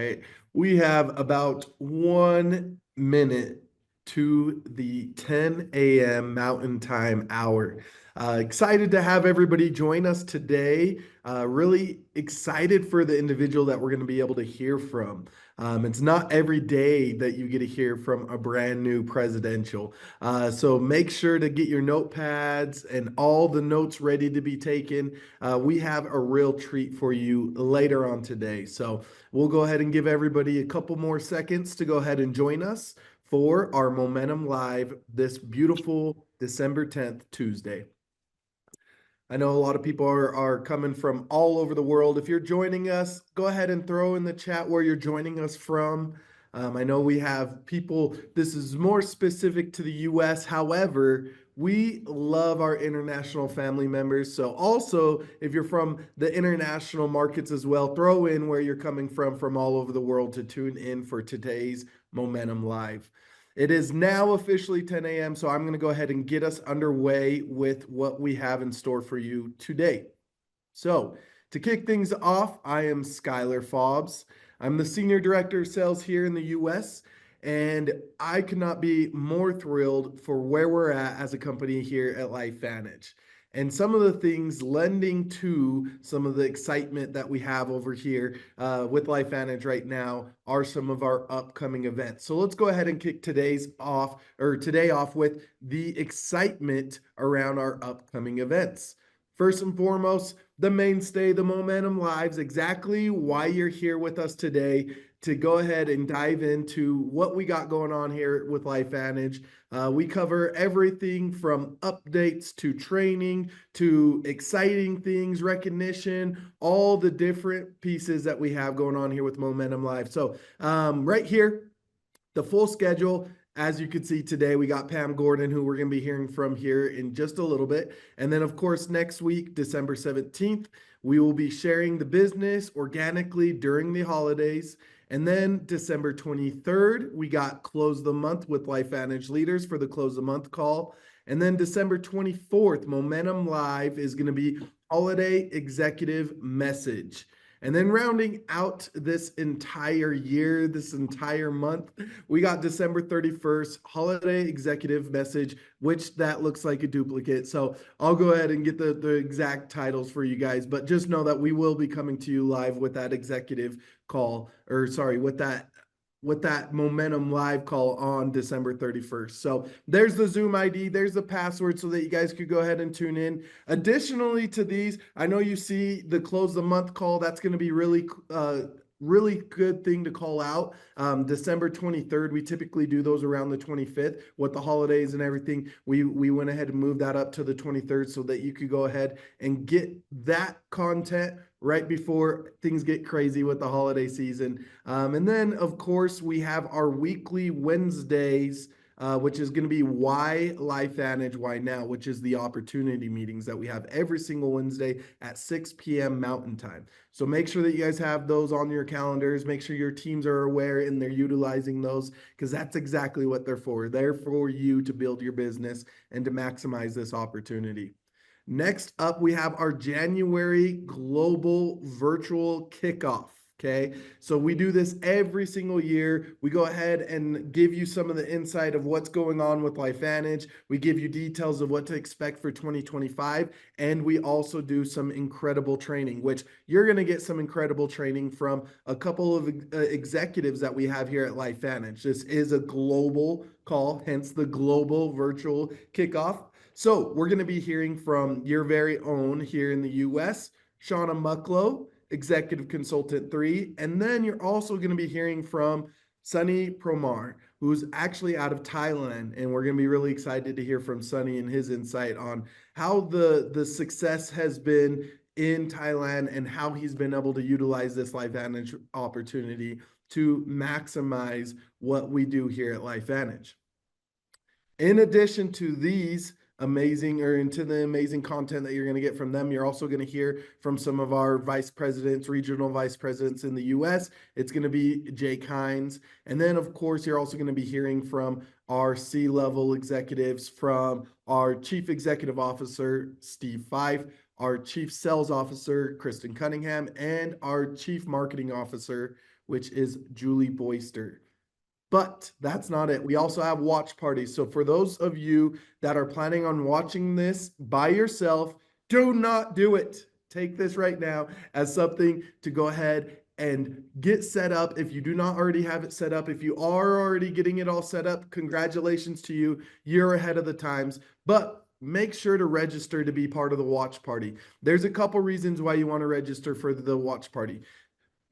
right? We have about 1 minute to the 10 a.m. Mountain Time hour. Excited to have everybody join us today. Really excited for the individual that we're going to be able to hear from. It's not every day that you get to hear from a brand new presidential. So make sure to get your notepads and all the notes ready to be taken. We have a real treat for you later on today. So we'll go ahead and give everybody a couple more seconds to go ahead and join us for our Momentum Live this beautiful December 10th, Tuesday. I know a lot of people are coming from all over the world. If you're joining us, go ahead and throw in the chat where you're joining us from. I know we have people, this is more specific to the US. However, we love our international family members. So also, if you're from the international markets as well, throw in where you're coming from all over the world to tune in for today's Momentum Live. It is now officially 10 a.m., so I'm going to go ahead and get us underway with what we have in store for you today. So, to kick things off, I am Skylar Fobbs. I'm the Senior Director of Sales here in the U.S., and I could not be more thrilled for where we're at as a company here at LifeVantage. And some of the things lending to some of the excitement that we have over here with LifeVantage right now are some of our upcoming events. So let's go ahead and kick today off with the excitement around our upcoming events. First and foremost, the mainstay, the Momentum Lives, exactly why you're here with us today to go ahead and dive into what we got going on here with LifeVantage. We cover everything from updates to training to exciting things, recognition, all the different pieces that we have going on here with Momentum Live. So right here, the full schedule. As you can see today, we got Pam Gordon, who we're going to be hearing from here in just a little bit. And then, of course, next week, December 17th, we will be sharing the business organically during the holidays. And then December 23rd, we got Close the Month with LifeVantage Leaders for the Close the Month call. And then December 24th, Momentum Live is going to be Holiday Executive Message. And then rounding out this entire year, this entire month, we got December 31st, Holiday Executive Message, which that looks like a duplicate. So I'll go ahead and get the exact titles for you guys, but just know that we will be coming to you live with that executive call, or sorry, with that Momentum Live call on December 31st. So there's the Zoom ID, there's the password so that you guys could go ahead and tune in. Additionally to these, I know you see the Close the Month call. That's going to be really good thing to call out. December 23rd, we typically do those around the 25th with the holidays and everything. We went ahead and moved that up to the 23rd so that you could go ahead and get that content right before things get crazy with the holiday season. And then, of course, we have our weekly Wednesdays, which is going to be Why LifeVantage, Why Now, which is the opportunity meetings that we have every single Wednesday at 6 p.m. Mountain Time. So make sure that you guys have those on your calendars. Make sure your teams are aware and they're utilizing those, because that's exactly what they're for. They're for you to build your business and to maximize this opportunity. Next up, we have our January Global Virtual Kickoff. Okay, so we do this every single year. We go ahead and give you some of the insight of what's going on with LifeVantage. We give you details of what to expect for 2025. And we also do some incredible training, which you're going to get some incredible training from a couple of executives that we have here at LifeVantage. This is a global call, hence the Global Virtual Kickoff. So we're going to be hearing from your very own here in the U.S., Shauna Mucklow, Executive Consultant 3. And then you're also going to be hearing from Sunny Promar, who's actually out of Thailand. And we're going to be really excited to hear from Sunny and his insight on how the success has been in Thailand and how he's been able to utilize this LifeVantage opportunity to maximize what we do here at LifeVantage. In addition to these into the amazing content that you're going to get from them, you're also going to hear from some of our vice presidents, regional vice presidents in the US. It's going to be Jake Hines. And then, of course, you're also going to be hearing from our C-level executives, from our Chief Executive Officer, Steve Fife, our Chief Sales Officer, Kristen Cunningham, and our Chief Marketing Officer, which is Julie Boyster. But that's not it. We also have watch parties. So for those of you that are planning on watching this by yourself, do not do it. Take this right now as something to go ahead and get set up. If you do not already have it set up, if you are already getting it all set up, congratulations to you. You're ahead of the times. But make sure to register to be part of the watch party. There's a couple reasons why you want to register for the watch party.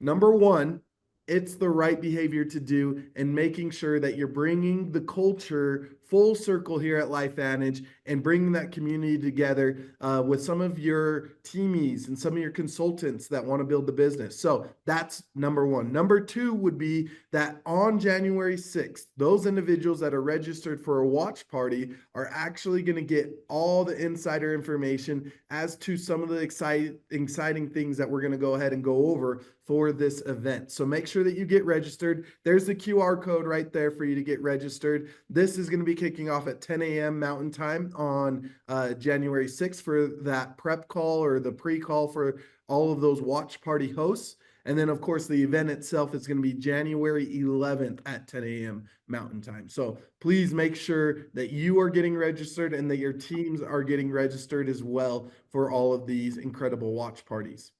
Number one, it's the right behavior to do and making sure that you're bringing the culture full circle here at LifeVantage and bringing that community together with some of your teamies and some of your consultants that want to build the business. So that's number one. Number two would be that on January 6th, those individuals that are registered for a watch party are actually going to get all the insider information as to some of the exciting things that we're going to go ahead and go over for this event. So make sure that you get registered. There's the QR code right there for you to get registered. This is going to be kicking off at 10 a.m. Mountain Time on January 6th for that prep call or the pre-call for all of those watch party hosts. And then, of course, the event itself is going to be January 11th at 10 a.m. Mountain Time. So please make sure that you are getting registered and that your teams are getting registered as well for all of these incredible watch parties.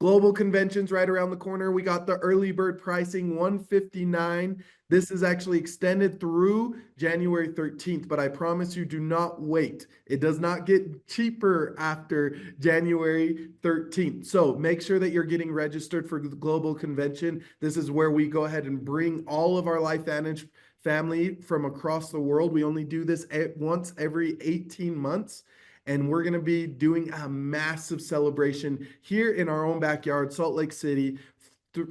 Global conventions right around the corner. We got the early bird pricing, $159. This is actually extended through January 13th, but I promise you, do not wait. It does not get cheaper after January 13th. So make sure that you're getting registered for the global convention. This is where we go ahead and bring all of our LifeVantage family from across the world. We only do this once every 18 months. And we're going to be doing a massive celebration here in our own backyard, Salt Lake City,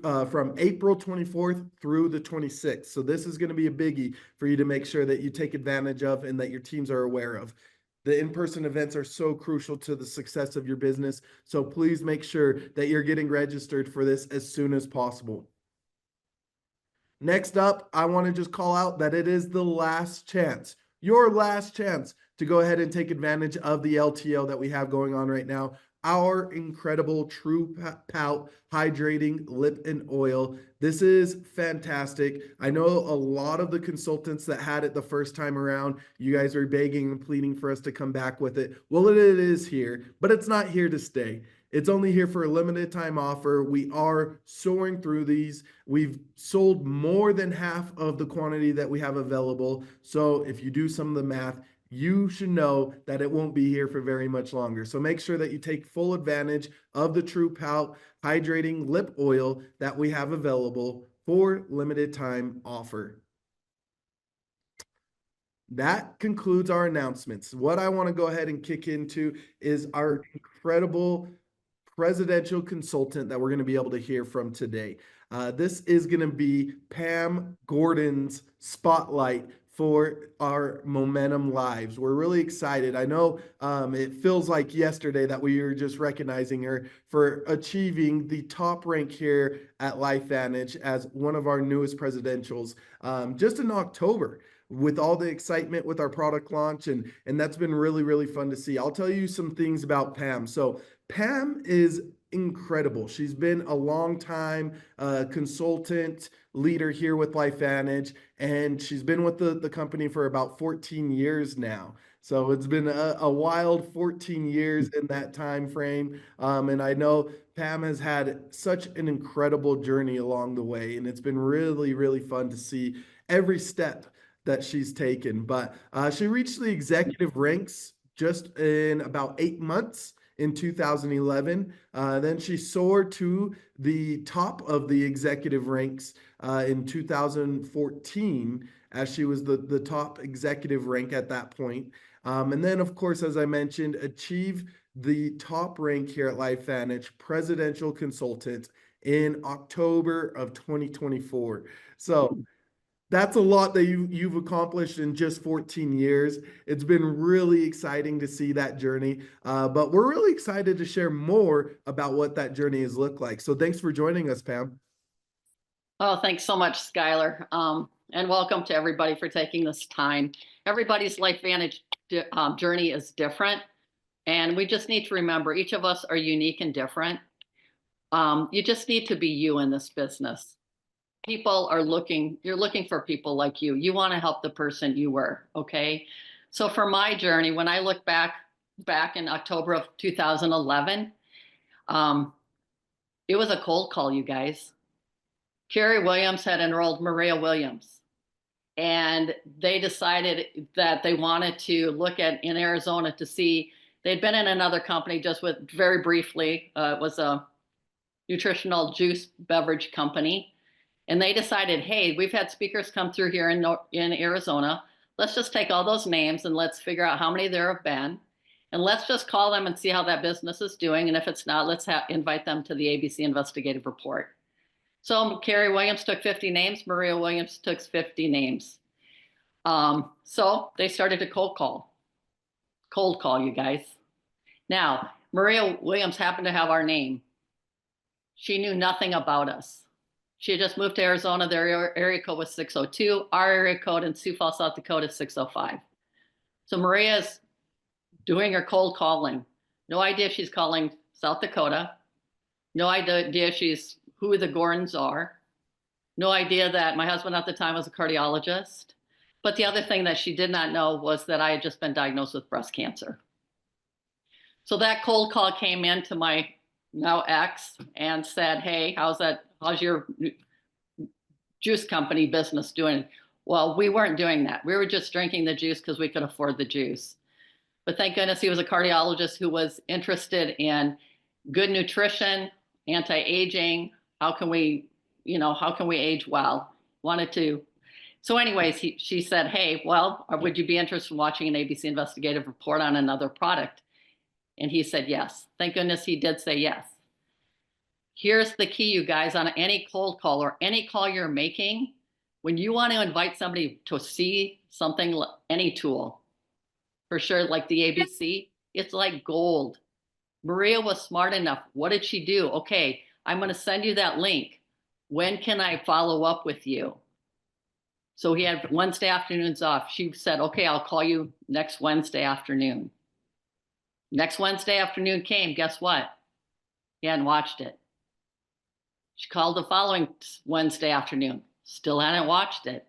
from April 24th through the 26th. So this is going to be a biggie for you to make sure that you take advantage of and that your teams are aware of. The in-person events are so crucial to the success of your business. So please make sure that you're getting registered for this as soon as possible. Next up, I want to just call out that it is the last chance, your last chance to go ahead and take advantage of the LTO that we have going on right now. Our incredible True Pout Hydrating Lip and Oil. This is fantastic. I know a lot of the consultants that had it the first time around, you guys are begging and pleading for us to come back with it. Well, it is here, but it's not here to stay. It's only here for a limited time offer. We are soaring through these. We've sold more than half of the quantity that we have available. So if you do some of the math, you should know that it won't be here for very much longer. So make sure that you take full advantage of the True Pout Hydrating Lip Oil that we have available for limited time offer. That concludes our announcements. What I want to go ahead and kick into is our incredible presidential consultant that we're going to be able to hear from today. This is going to be Pam Gordon's spotlight for our Momentum Lives. We're really excited. I know it feels like yesterday that we were just recognizing her for achieving the top rank here at LifeVantage as one of our newest presidentials just in October, with all the excitement with our product launch, and that's been really, really fun to see. I'll tell you some things about Pam. So Pam is incredible. She's been a long time consultant leader here with LifeVantage, and she's been with the company for about 14 years now. So it's been a wild 14 years in that time frame. And I know Pam has had such an incredible journey along the way, and it's been really, really fun to see every step that she's taken. But she reached the executive ranks just in about 8 months in 2011. Then she soared to the top of the executive ranks in 2014, as she was the top executive rank at that point. And then, of course, as I mentioned, achieve the top rank here at LifeVantage, presidential consultant, in October of 2024. So that's a lot that you've accomplished in just 14 years. It's been really exciting to see that journey, but we're really excited to share more about what that journey has looked like. So thanks for joining us, Pam. Oh, thanks so much, Skylar. And welcome to everybody for taking this time. Everybody's LifeVantage journey is different, and we just need to remember each of us are unique and different. You just need to be you in this business. People are looking, you're looking for people like you. You want to help the person you were, okay? So for my journey, when I look back in October of 2011, it was a cold call, you guys. Carrie Williams had enrolled Maria Williams, and they decided that they wanted to look at in Arizona to see, they'd been in another company just with very briefly, it was a nutritional juice beverage company. And they decided, hey, we've had speakers come through here in Arizona. Let's just take all those names and let's figure out how many there have been. And let's just call them and see how that business is doing. And if it's not, let's invite them to the ABC investigative report. So Carrie Williams took 50 names. Maria Williams took 50 names. So they started to cold call, you guys. Now, Maria Williams happened to have our name. She knew nothing about us. She had just moved to Arizona. Their area code was 602. Our area code in Sioux Falls, South Dakota is 605. So Maria's doing her cold calling. No idea she's calling South Dakota. No idea who the Gordons are. No idea that my husband at the time was a cardiologist. But the other thing that she did not know was that I had just been diagnosed with breast cancer. So that cold call came in to my now ex and said, hey, how's your juice company business doing? Well, we weren't doing that. We were just drinking the juice because we could afford the juice. But thank goodness he was a cardiologist who was interested in good nutrition, anti-aging. How can we age well? Wanted to. So anyways, she said, hey, well, would you be interested in watching an ABC investigative report on another product? And he said, yes. Thank goodness he did say yes. Here's the key, you guys, on any cold call or any call you're making, when you want to invite somebody to see something, any tool, for sure, like the ABC, it's like gold. Maria was smart enough. What did she do? Okay, I'm going to send you that link. When can I follow up with you? So he had Wednesday afternoons off. She said, okay, I'll call you next Wednesday afternoon. Next Wednesday afternoon came, guess what? He hadn't watched it. She called the following Wednesday afternoon, still hadn't watched it.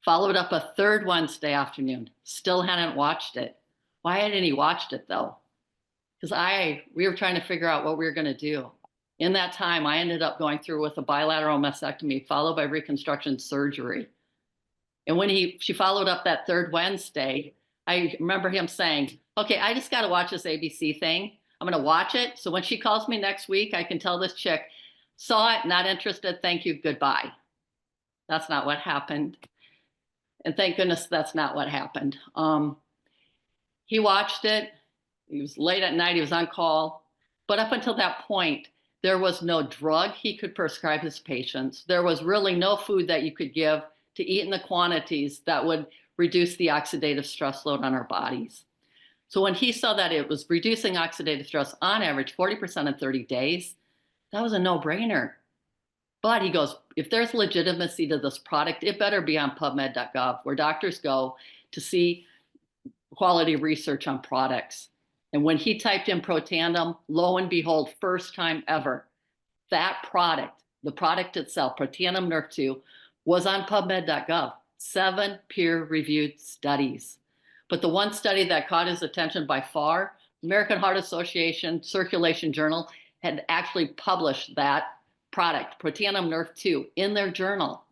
Followed up a third Wednesday afternoon, still hadn't watched it. Why hadn't he watched it though? Because we were trying to figure out what we were going to do. In that time, I ended up going through with a bilateral mastectomy followed by reconstruction surgery. And when she followed up that third Wednesday, I remember him saying, okay, I just got to watch this ABC thing. I'm going to watch it. So when she calls me next week, I can tell this chick, saw it, not interested, thank you, goodbye. That's not what happened. And thank goodness that's not what happened. He watched it. He was late at night. He was on call. But up until that point, there was no drug he could prescribe his patients. There was really no food that you could give to eat in the quantities that would reduce the oxidative stress load on our bodies. So when he saw that it was reducing oxidative stress on average 40% in 30 days, that was a no-brainer. But he goes, if there's legitimacy to this product, it better be on PubMed.gov, where doctors go to see quality research on products. And when he typed in Protandim, lo and behold, first time ever, that product, the product itself, Protandim Nerf 2, was on PubMed.gov. 7 peer-reviewed studies. But the one study that caught his attention by far, American Heart Association Circulation Journal had actually published that product, Protandim Nerf 2, in their journal,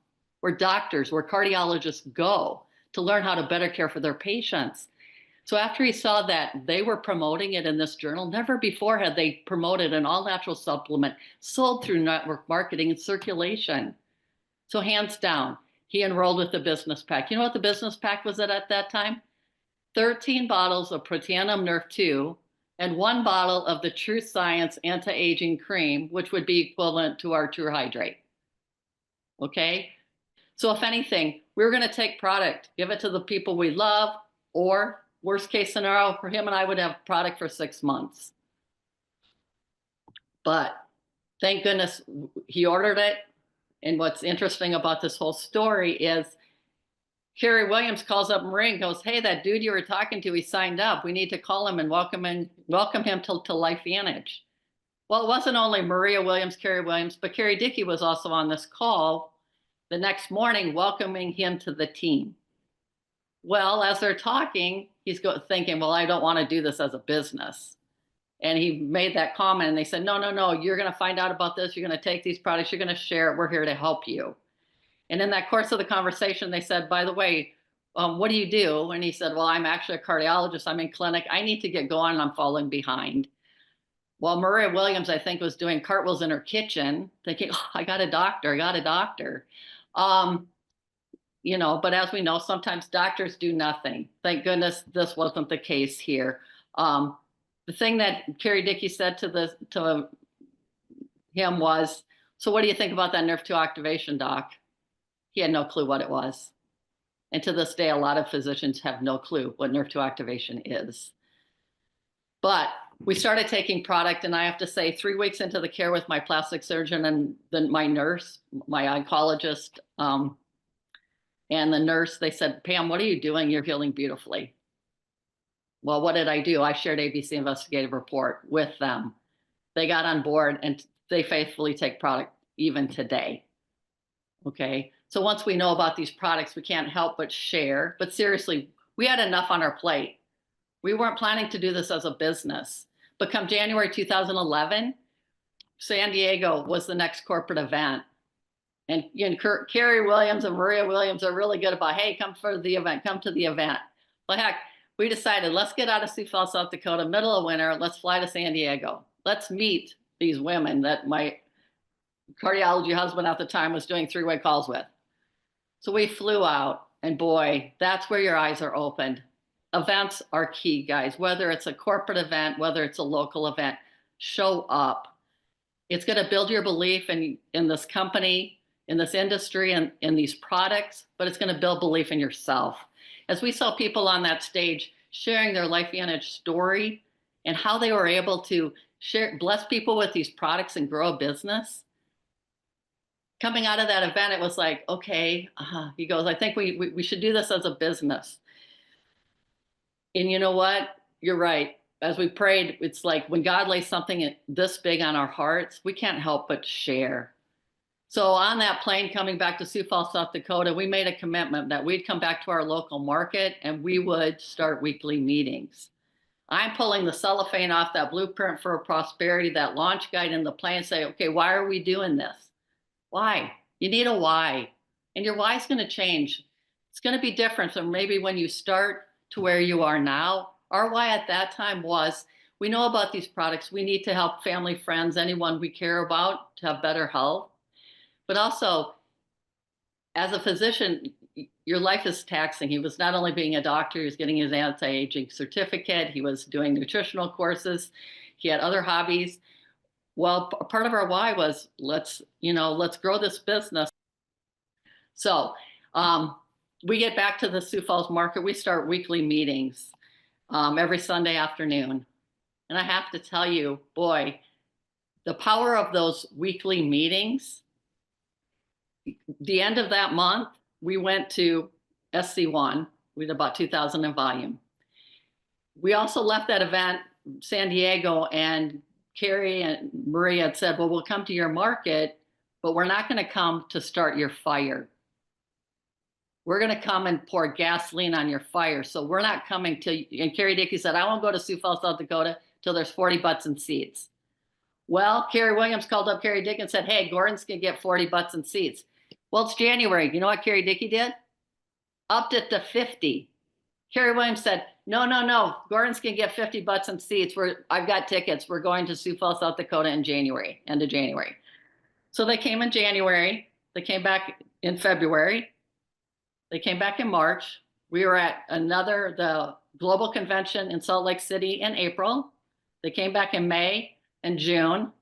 where cardiologists go to learn how to better care for their patients. So after he saw that they were promoting it in this journal, never before had they promoted an all-natural supplement sold through network marketing and circulation. So hands down, he enrolled with the business pack. You know what the business pack was at that time? 13 bottles of Protandim Nerf 2 and 1 bottle of the True Science Anti-Aging Cream, which would be equivalent to our True Hydrate. Okay? So if anything, we were going to take product, give it to the people we love, or worst case scenario for him and I would have product for 6 months. But thank goodness he ordered it. And what's interesting about this whole story is Carrie Williams calls up Marie and goes, hey, that dude you were talking to, he signed up. We need to call him and welcome him to LifeVantage. Well, it wasn't only Maria Williams, Carrie Williams, but Carrie Dickey was also on this call the next morning welcoming him to the team. Well, as they're talking, he's thinking, well, I don't want to do this as a business. And he made that comment and they said, no, no, no, you're going to find out about this. You're going to take these products. You're going to share it. We're here to help you. And in that course of the conversation, they said, by the way, what do you do? And he said, well, I'm actually a cardiologist. I'm in clinic. I need to get going. I'm falling behind. Well, Maria Williams, I think, was doing cartwheels in her kitchen, thinking, oh, I got a doctor. I got a doctor. But as we know, sometimes doctors do nothing. Thank goodness this wasn't the case here. The thing that Carrie Dickey said to him was, so what do you think about that nerve 2 activation, doc? He had no clue what it was. And to this day, a lot of physicians have no clue what nerve 2 activation is. But we started taking product, and I have to say, 3 weeks into the care with my plastic surgeon and then my nurse, my oncologist, and the nurse, they said, Pam, what are you doing? You're healing beautifully. Well, what did I do? I shared ABC investigative report with them. They got on board and they faithfully take product even today. Okay. So once we know about these products, we can't help but share. But seriously, we had enough on our plate. We weren't planning to do this as a business. But come January 2011, San Diego was the next corporate event. And Carrie Williams and Maria Williams are really good about, hey, come for the event, come to the event. Well, heck, we decided, let's get out of Sioux Falls, South Dakota, middle of winter, let's fly to San Diego. Let's meet these women that my cardiology husband at the time was doing 3-way calls with. So we flew out, and boy, that's where your eyes are opened. Events are key, guys. Whether it's a corporate event, whether it's a local event, show up. It's going to build your belief in this company, in this industry, and in these products, but it's going to build belief in yourself. As we saw people on that stage sharing their LifeVantage story and how they were able to bless people with these products and grow a business. Coming out of that event, it was like, okay, he goes, I think we should do this as a business. And you know what? You're right. As we prayed, it's like when God lays something this big on our hearts, we can't help but share. So on that plane coming back to Sioux Falls, South Dakota, we made a commitment that we'd come back to our local market and we would start weekly meetings. I'm pulling the cellophane off that blueprint for prosperity, that launch guide in the plane, and say, okay, why are we doing this? Why? You need a why. And your why is going to change. It's going to be different from maybe when you start to where you are now. Our why at that time was, we know about these products. We need to help family, friends, anyone we care about to have better health. But also, as a physician, your life is taxing. He was not only being a doctor, he was getting his anti-aging certificate. He was doing nutritional courses. He had other hobbies. Well, part of our why was, let's grow this business. So we get back to the Sioux Falls market. We start weekly meetings every Sunday afternoon. And I have to tell you, boy, the power of those weekly meetings. The end of that month, we went to SC1 with about 2,000 in volume. We also left that event, San Diego, and Carrie and Maria had said, well, we'll come to your market, but we're not going to come to start your fire. We're going to come and pour gasoline on your fire. So we're not coming to, and Carrie Dickey said, I won't go to Sioux Falls, South Dakota till there's 40 butts and seats. Well, Carrie Williams called up Carrie Dickey and said, hey, Gordon's going to get 40 butts and seats. Well, it's January. You know what Carrie Dickey did? Upped it to 50. Carrie Williams said, no, Gordon's going to get 50 butts and seats. I've got tickets. We're going to Sioux Falls, South Dakota in January, end of January. So they came in January. They came back in February. They came back in March. We were at the global convention in Salt Lake City in April. They came back in May and June.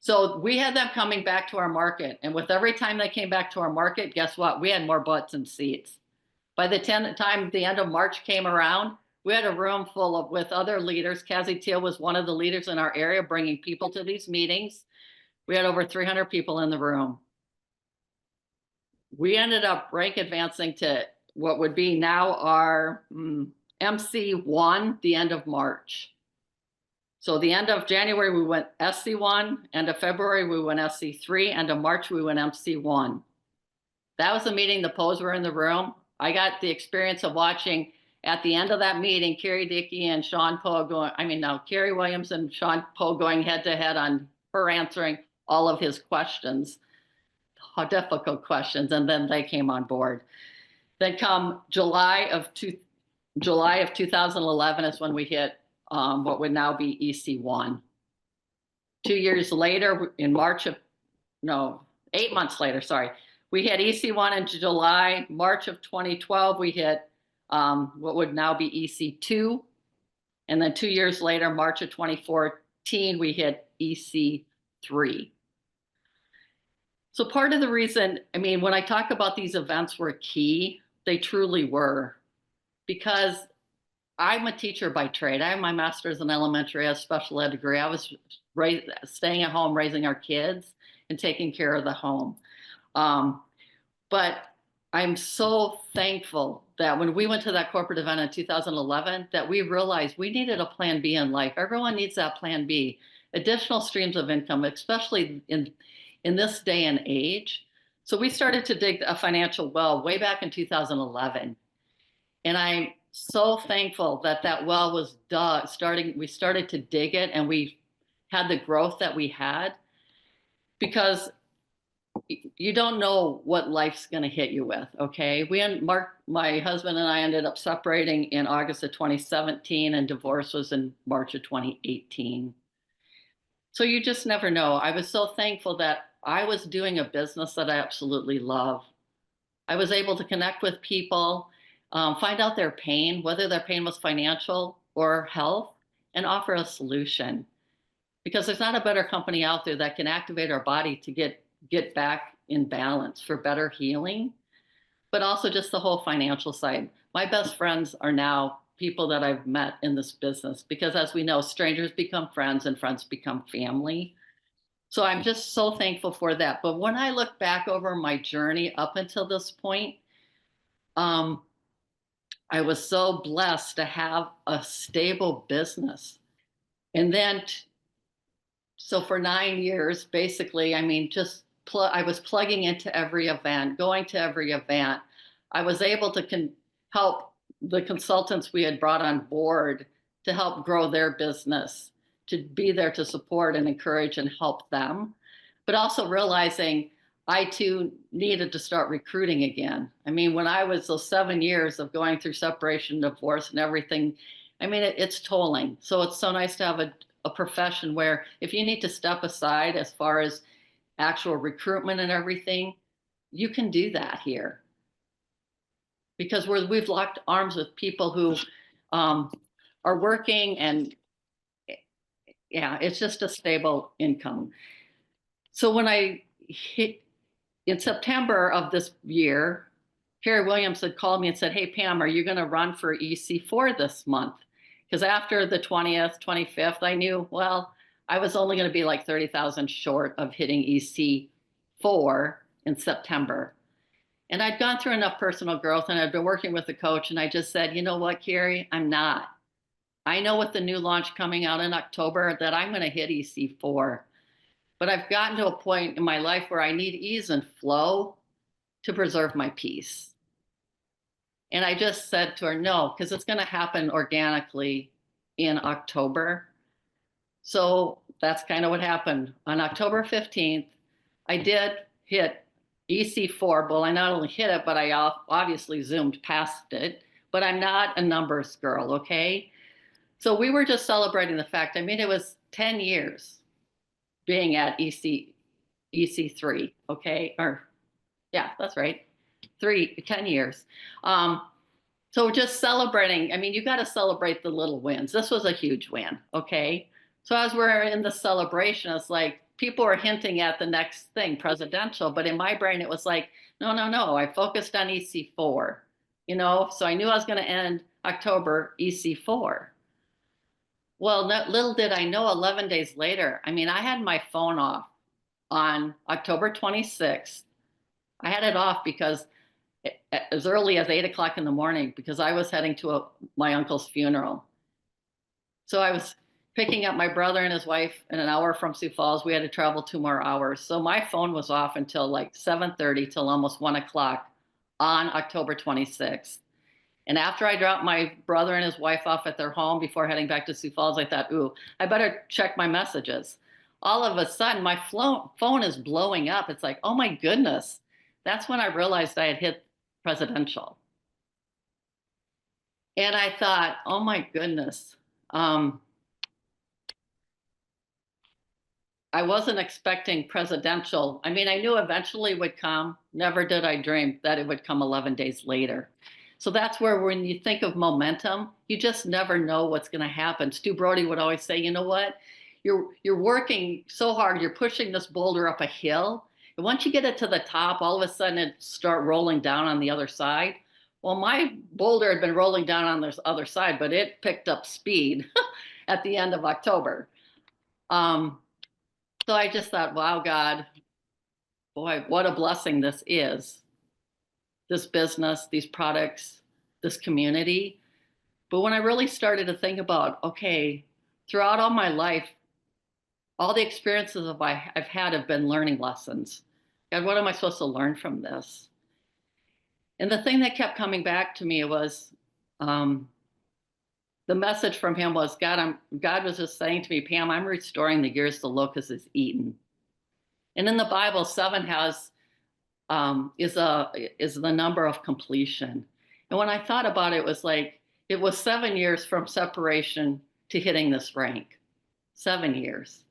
So we had them coming back to our market. And with every time they came back to our market, guess what? We had more butts and seats. By the time the end of March came around, we had a room full with other leaders. Cassie Teal was one of the leaders in our area, bringing people to these meetings. We had over 300 people in the room. We ended up rank advancing to what would be now our MC1, the end of March. So the end of January, we went SC1, end of February, we went SC3, end of March, we went MC1. That was the meeting, the Poes were in the room. I got the experience of watching at the end of that meeting, Carrie Dickey and Sean Poe Carrie Williams and Sean Poe going head to head on her answering all of his questions, how difficult questions, and then they came on board. Then come July of 2011 is when we hit what would now be EC1. 2 years later, 8 months later, sorry, we hit EC1 in July. March of 2012, we hit what would now be EC2. And then 2 years later, March of 2014, we hit EC3. So part of the reason, when I talk about these events were key, they truly were, because I'm a teacher by trade. I have my master's in elementary, a special ed degree. I was staying at home, raising our kids and taking care of the home. But I'm so thankful that when we went to that corporate event in 2011, that we realized we needed a plan B in life. Everyone needs that plan B, additional streams of income, especially in this day and age. So we started to dig a financial well way back in 2011. And I'm so thankful that that well was dug, we started to dig it, and we had the growth that we had, because you don't know what life's going to hit you with. Okay. My husband and I ended up separating in August of 2017, and divorce was in March of 2018. So you just never know. I was so thankful that I was doing a business that I absolutely love. I was able to connect with people, find out their pain, whether their pain was financial or health, and offer a solution. Because there's not a better company out there that can activate our body to get back in balance for better healing, but also just the whole financial side. My best friends are now people that I've met in this business, because as we know, strangers become friends and friends become family. So I'm just so thankful for that. But when I look back over my journey up until this point, I was so blessed to have a stable business. And then, so for 9 years, basically, I was plugging into every event, going to every event. I was able to help the consultants we had brought on board to help grow their business, to be there to support and encourage and help them, but also realizing I too needed to start recruiting again. When I was those 7 years of going through separation, divorce, and everything, it's tolling. So it's so nice to have a profession where if you need to step aside as far as actual recruitment and everything, you can do that here. Because we've locked arms with people who are working, and yeah, it's just a stable income. So when I hit in September of this year, Carrie Williams had called me and said, "Hey, Pam, are you going to run for EC4 this month?" Because after the 20th, 25th, I knew, well, I was only going to be like 30,000 short of hitting EC4 in September. And I'd gone through enough personal growth, and I'd been working with a coach, and I just said, you know what, Carrie, I'm not. I know with the new launch coming out in October that I'm going to hit EC4. But I've gotten to a point in my life where I need ease and flow to preserve my peace. And I just said to her, no, because it's going to happen organically in October. So that's kind of what happened. On October 15th, I did hit EC4. Well, I not only hit it, but I obviously zoomed past it. But I'm not a numbers girl, okay? So we were just celebrating the fact, it was 10 years being at EC3, okay? Or, yeah, that's right. 10 years. So just celebrating, you got to celebrate the little wins. This was a huge win, okay? So as we're in the celebration, it's like people were hinting at the next thing, presidential, but in my brain, it was like, no, I focused on EC4, so I knew I was going to end October EC4. Well, little did I know, 11 days later, I had my phone off on October 26th. I had it off because as early as 8 o'clock in the morning, because I was heading to my uncle's funeral. So I was picking up my brother and his wife in an hour from Sioux Falls. We had to travel 2 more hours. So my phone was off until like 7:30 till almost 1 o'clock on October 26th. And after I dropped my brother and his wife off at their home before heading back to Sioux Falls, I thought, ooh, I better check my messages. All of a sudden, my phone is blowing up. It's like, oh my goodness. That's when I realized I had hit presidential. And I thought, oh my goodness. I wasn't expecting presidential. I mean, I knew eventually it would come. Never did I dream that it would come 11 days later. So that's where when you think of momentum, you just never know what's going to happen. Stu Brody would always say, you know what? You're working so hard, you're pushing this boulder up a hill. And once you get it to the top, all of a sudden it start rolling down on the other side. Well, my boulder had been rolling down on this other side, but it picked up speed at the end of October. So I just thought, wow, God, boy, what a blessing this is. This business, these products, this community. But when I really started to think about, okay, throughout all my life, all the experiences I've had have been learning lessons. God, what am I supposed to learn from this? And the thing that kept coming back to me was the message from him was, God was just saying to me, Pam, I'm restoring the years the locust has eaten. And in the Bible, 7 is the number of completion. And when I thought about it, it was like it was 7 years from separation to hitting this rank. 7 years.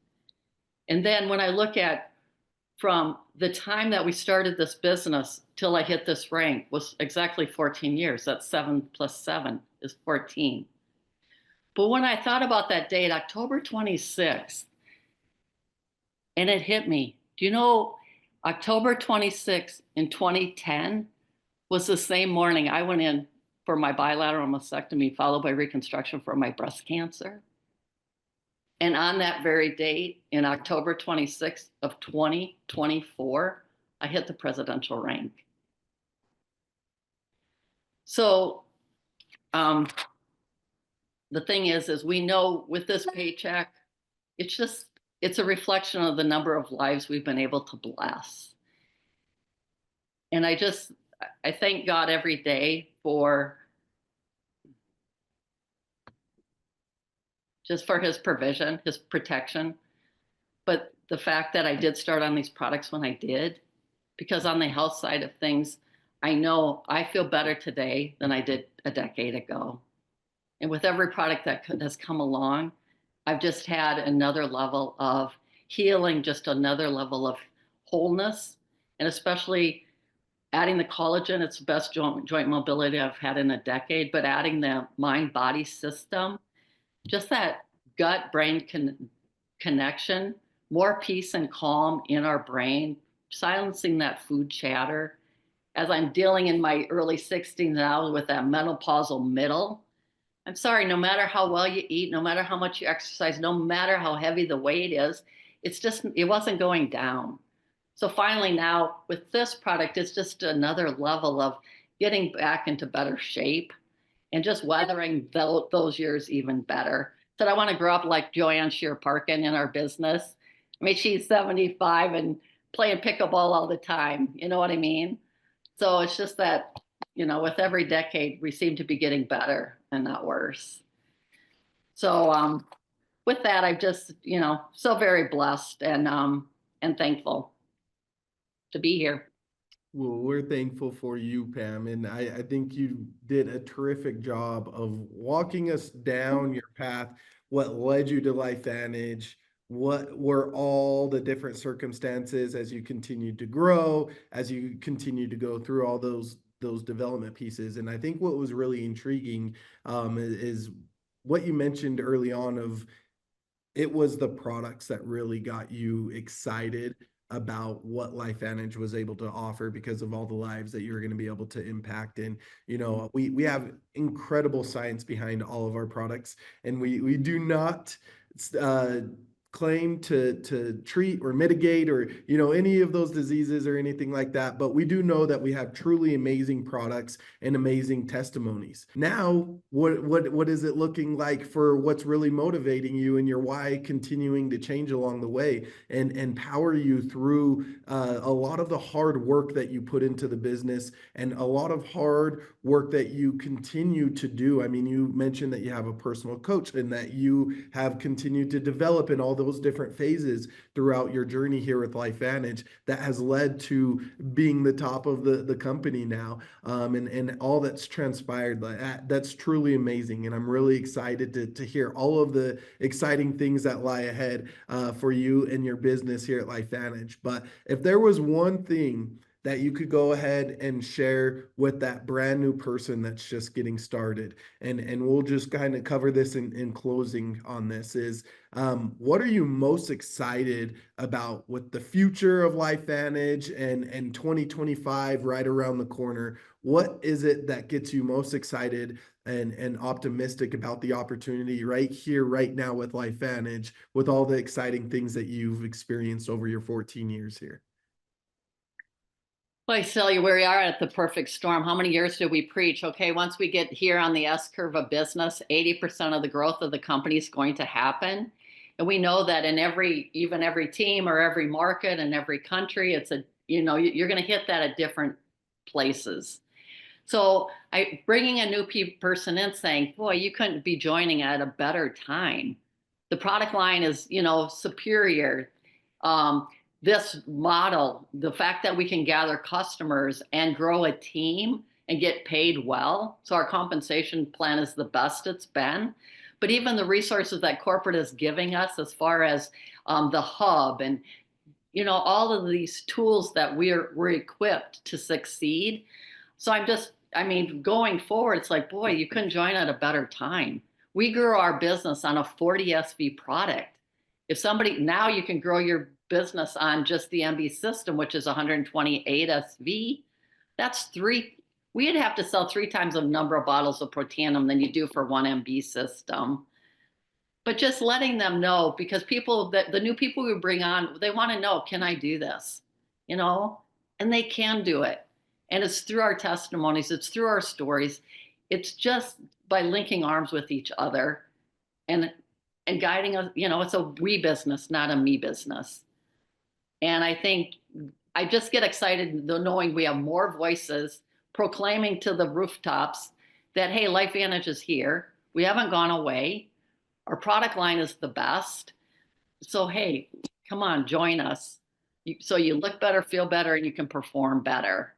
And then when I look at from the time that we started this business till I hit this rank was exactly 14 years. That's 7 plus 7 is 14. But when I thought about that date, October 26th, and it hit me. Do you know October 26th in 2010 was the same morning I went in for my bilateral mastectomy, followed by reconstruction for my breast cancer. And on that very date, in October 26th of 2024, I hit the presidential rank. So the thing is we know with this paycheck, it's a reflection of the number of lives we've been able to bless. And I thank God every day for just for his provision, his protection. But the fact that I did start on these products when I did, because on the health side of things, I know I feel better today than I did a decade ago. And with every product that has come along, I've just had another level of healing, just another level of wholeness, and especially adding the collagen. It's the best joint mobility I've had in a decade, but adding the mind-body system, just that gut-brain connection, more peace and calm in our brain, silencing that food chatter. As I'm dealing in my early 60s now with that menopausal middle, I'm sorry, no matter how well you eat, no matter how much you exercise, no matter how heavy the weight is, it wasn't going down. So finally now with this product, it's just another level of getting back into better shape and just weathering those years even better. Said I want to grow up like Joanne Shear Parkin in our business. I mean, she's 75 and playing pickleball all the time. You know what I mean? So it's just that, with every decade, we seem to be getting better and not worse. So with that, I'm just, so very blessed and thankful to be here. Well, we're thankful for you, Pam, and I think you did a terrific job of walking us down your path, what led you to LifeVantage, what were all the different circumstances as you continued to grow, as you continued to go through all those development pieces. And I think what was really intriguing is what you mentioned early on of it was the products that really got you excited about what LifeVantage was able to offer because of all the lives that you were going to be able to impact. And, we have incredible science behind all of our products, and we do not claim to treat or mitigate or any of those diseases or anything like that, but we do know that we have truly amazing products and amazing testimonies. Now, what is it looking like for what's really motivating you and your why continuing to change along the way and power you through a lot of the hard work that you put into the business and a lot of hard work that you continue to do? I mean, you mentioned that you have a personal coach and that you have continued to develop in all those different phases throughout your journey here with LifeVantage that has led to being the top of the company now, and all that's transpired. That's truly amazing, and I'm really excited to hear all of the exciting things that lie ahead for you and your business here at LifeVantage. But if there was one thing that you could go ahead and share with that brand new person that's just getting started, and we'll just kind of cover this in closing on this, is what are you most excited about with the future of LifeVantage and 2025 right around the corner? What is it that gets you most excited and optimistic about the opportunity right here, right now with LifeVantage, with all the exciting things that you've experienced over your 14 years here? Well, I tell you, we are at the perfect storm. How many years did we preach? Okay, once we get here on the S curve of business, 80% of the growth of the company is going to happen. And we know that in even every team or every market and every country, you're going to hit that at different places. So bringing a new person in saying, boy, you couldn't be joining at a better time. The product line is, superior. This model, the fact that we can gather customers and grow a team and get paid well. So our compensation plan is the best it's been. But even the resources that corporate is giving us as far as the hub and, all of these tools that we're equipped to succeed. So going forward, it's like, boy, you couldn't join at a better time. We grew our business on a 40 SV product. Now you can grow your business on just the MB system, which is 128 SV. We'd have to sell 3 times the number of bottles of Protandim than you do for one MB system. But just letting them know, because the new people we bring on, they want to know, can I do this? And they can do it. And it's through our testimonies, it's through our stories. It's just by linking arms with each other and guiding us. It's a we business, not a me business. And I think I just get excited knowing we have more voices proclaiming to the rooftops that, hey, LifeVantage is here. We haven't gone away. Our product line is the best. So, hey, come on, join us. So you look better, feel better, and you can perform better.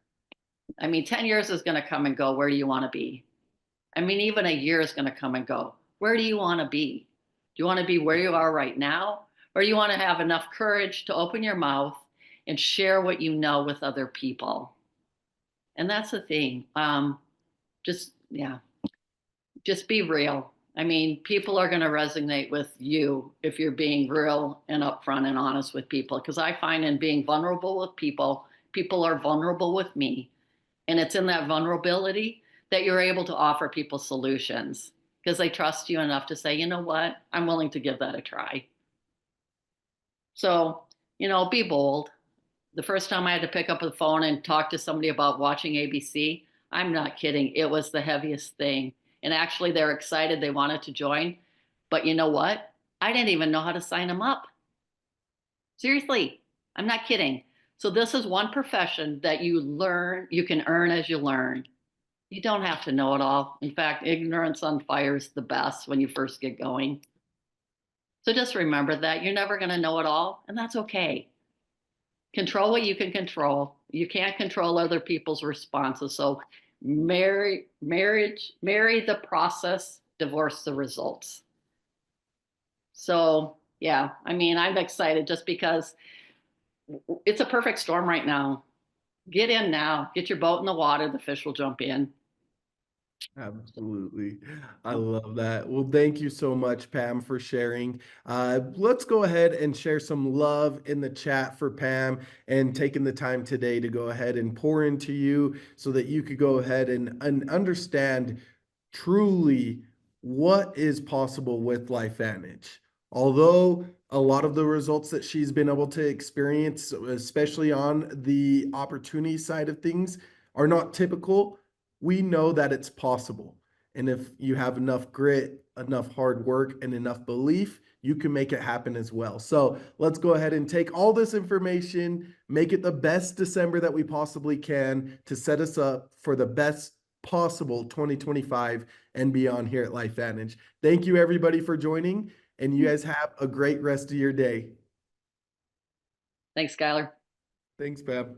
10 years is going to come and go. Where do you want to be? Even a year is going to come and go. Where do you want to be? Do you want to be where you are right now? Or do you want to have enough courage to open your mouth and share what you know with other people? And that's the thing. Just be real. People are going to resonate with you if you're being real and upfront and honest with people. Because I find in being vulnerable with people, people are vulnerable with me. And it's in that vulnerability that you're able to offer people solutions because they trust you enough to say, you know what, I'm willing to give that a try. So, be bold. The first time I had to pick up the phone and talk to somebody about watching ABC, I'm not kidding. It was the heaviest thing. And actually, they're excited. They wanted to join. But you know what? I didn't even know how to sign them up. Seriously, I'm not kidding. So this is one profession that you can earn as you learn. You don't have to know it all. In fact, ignorance on fire is the best when you first get going. So just remember that you're never going to know it all, and that's okay. Control what you can control. You can't control other people's responses. So marry the process, divorce the results. So yeah, I'm excited just because it's a perfect storm right now. Get in now. Get your boat in the water. The fish will jump in. Absolutely. I love that. Well, thank you so much, Pam, for sharing. Let's go ahead and share some love in the chat for Pam and taking the time today to go ahead and pour into you so that you could go ahead and understand truly what is possible with LifeVantage. Although a lot of the results that she's been able to experience, especially on the opportunity side of things, are not typical. We know that it's possible. And if you have enough grit, enough hard work, and enough belief, you can make it happen as well. So let's go ahead and take all this information, make it the best December that we possibly can to set us up for the best possible 2025 and beyond here at LifeVantage. Thank you, everybody, for joining, and you guys have a great rest of your day. Thanks, Skylar. Thanks, Bab.